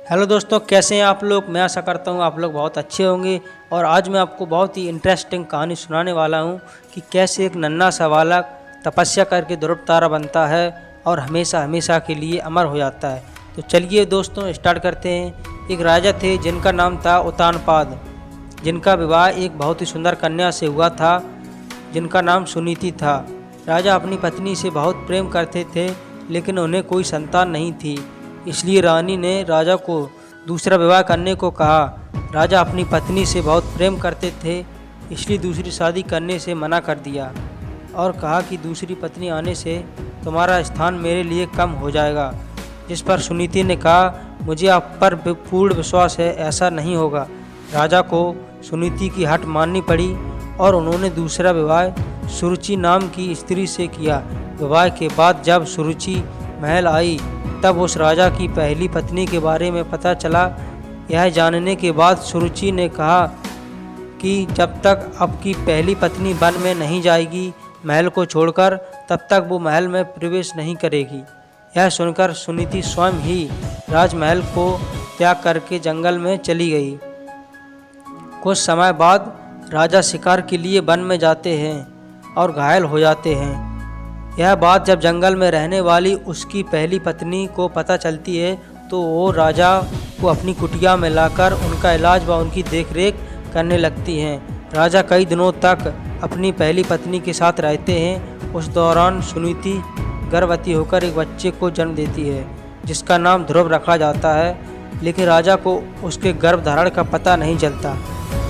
Hello दोस्तों, कैसे हैं आप लोग। मैं आशा करता हूँ आप लोग बहुत अच्छे होंगे। और आज मैं आपको बहुत ही इंटरेस्टिंग कहानी सुनाने वाला हूँ कि कैसे एक नन्हा सा बालक तपस्या करके ध्रुव तारा बनता है और हमेशा हमेशा के लिए अमर हो जाता है। तो चलिए दोस्तों स्टार्ट करते हैं। एक राजा थे जिनका नाम था उत्तानपाद, जिनका विवाह एक बहुत ही सुंदर कन्या से हुआ था जिनका नाम सुनीति था। राजा अपनी पत्नी से बहुत प्रेम करते थे, लेकिन उन्हें कोई संतान नहीं थी। इसलिए रानी ने राजा को दूसरा विवाह करने को कहा। राजा अपनी पत्नी से बहुत प्रेम करते थे, इसलिए दूसरी शादी करने से मना कर दिया और कहा कि दूसरी पत्नी आने से तुम्हारा स्थान मेरे लिए कम हो जाएगा। जिस पर सुनीति ने कहा, मुझे आप पर पूर्ण विश्वास है, ऐसा नहीं होगा। राजा को सुनीति की हट माननी पड़ी और उन्होंने दूसरा विवाह सुरुचि नाम की स्त्री से किया। विवाह के बाद जब सुरुचि महल आई तब उस राजा की पहली पत्नी के बारे में पता चला। यह जानने के बाद सुरुचि ने कहा कि जब तक आपकी पहली पत्नी वन में नहीं जाएगी महल को छोड़कर, तब तक वो महल में प्रवेश नहीं करेगी। यह सुनकर सुनीति स्वयं ही राजमहल को त्याग करके जंगल में चली गई। कुछ समय बाद राजा शिकार के लिए वन में जाते हैं और घायल हो जाते हैं। यह बात जब जंगल में रहने वाली उसकी पहली पत्नी को पता चलती है तो वो राजा को अपनी कुटिया में लाकर उनका इलाज व उनकी देखरेख करने लगती हैं। राजा कई दिनों तक अपनी पहली पत्नी के साथ रहते हैं। उस दौरान सुनीति गर्भवती होकर एक बच्चे को जन्म देती है जिसका नाम ध्रुव रखा जाता है, लेकिन राजा को उसके गर्भधारण का पता नहीं चलता।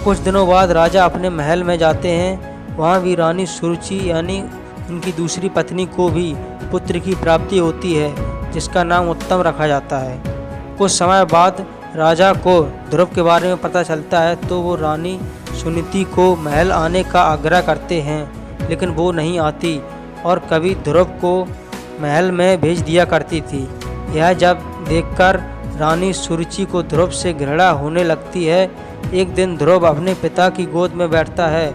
कुछ दिनों बाद राजा अपने महल में जाते हैं। वहाँ भी रानी सुरुचि यानी उनकी दूसरी पत्नी को भी पुत्र की प्राप्ति होती है जिसका नाम उत्तम रखा जाता है। कुछ समय बाद राजा को ध्रुव के बारे में पता चलता है तो वो रानी सुनीति को महल आने का आग्रह करते हैं, लेकिन वो नहीं आती और कभी ध्रुव को महल में भेज दिया करती थी। यह जब देखकर रानी सुरुचि को ध्रुव से घृणा होने लगती है। एक दिन ध्रुव अपने पिता की गोद में बैठता है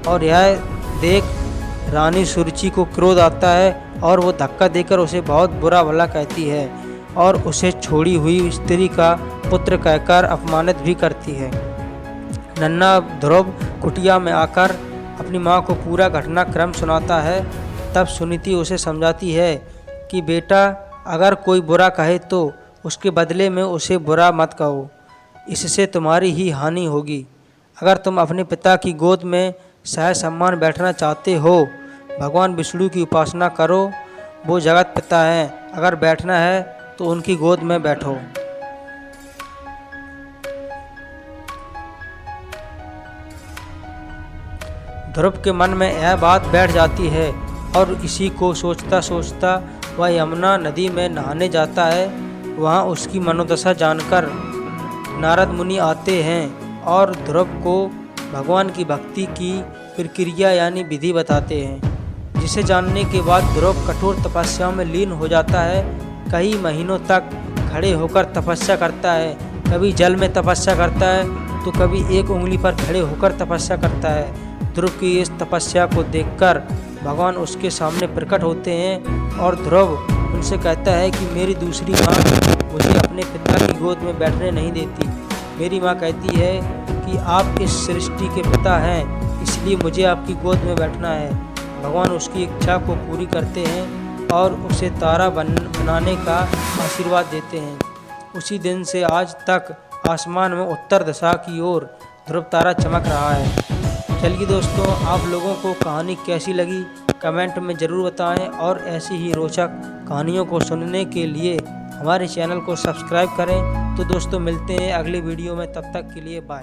और यह देख रानी सुरुचि को क्रोध आता है और वो धक्का देकर उसे बहुत बुरा भला कहती है और उसे छोड़ी हुई स्त्री का पुत्र कहकर अपमानित भी करती है। नन्हा ध्रुव कुटिया में आकर अपनी माँ को पूरा घटनाक्रम सुनाता है। तब सुनीति उसे समझाती है कि बेटा, अगर कोई बुरा कहे तो उसके बदले में उसे बुरा मत कहो, इससे तुम्हारी ही हानि होगी। अगर तुम अपने पिता की गोद में सह सम्मान बैठना चाहते हो, भगवान विष्णु की उपासना करो, वो जगत पिता हैं। अगर बैठना है तो उनकी गोद में बैठो। ध्रुव के मन में यह बात बैठ जाती है और इसी को सोचता सोचता वह यमुना नदी में नहाने जाता है। वहाँ उसकी मनोदशा जानकर नारद मुनि आते हैं और ध्रुव को भगवान की भक्ति की प्रक्रिया यानी विधि बताते हैं, जिसे जानने के बाद ध्रुव कठोर तपस्या में लीन हो जाता है। कई महीनों तक खड़े होकर तपस्या करता है, कभी जल में तपस्या करता है तो कभी एक उंगली पर खड़े होकर तपस्या करता है। ध्रुव की इस तपस्या को देखकर भगवान उसके सामने प्रकट होते हैं और ध्रुव उनसे कहता है कि मेरी दूसरी माँ मुझे अपने पिता की गोद में बैठने नहीं देती। मेरी माँ कहती है कि आप इस सृष्टि के पिता हैं, इसलिए मुझे आपकी गोद में बैठना है। भगवान उसकी इच्छा को पूरी करते हैं और उसे तारा बनाने का आशीर्वाद देते हैं। उसी दिन से आज तक आसमान में उत्तर दिशा की ओर ध्रुव तारा चमक रहा है। चलिए दोस्तों, आप लोगों को कहानी कैसी लगी कमेंट में ज़रूर बताएं और ऐसी ही रोचक कहानियों को सुनने के लिए हमारे चैनल को सब्सक्राइब करें। तो दोस्तों मिलते हैं अगली वीडियो में, तब तक के लिए बाय।